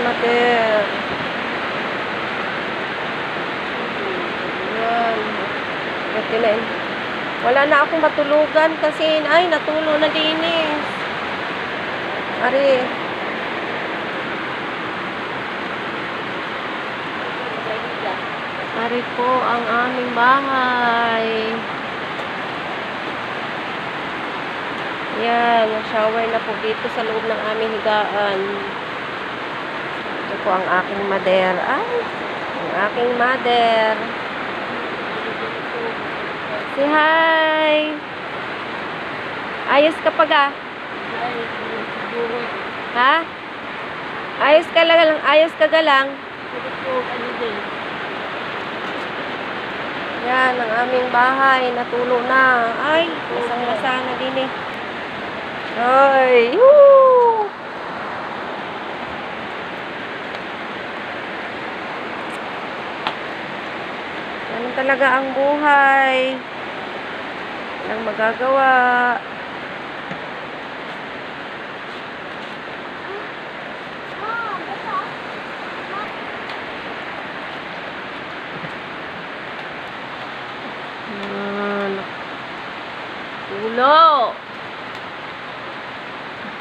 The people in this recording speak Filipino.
Mother. Yan. Gatinain. Wala na akong matulugan kasi ay natulo na din eh. Ari. Ari po ang aming bahay. Yan, shower na po dito sa loob ng aming higaan. Ito po ang aking mother. Ay, ang aking mother. Say hi! Ayos ka pa ga? Ha? Ayos ka lang, ayos ka galang. Yan, ang aming bahay. Natulo na. Ay, masang-masa na din eh. Ay, woo! Ganun talaga ang buhay. Walang magagawa. Ulo!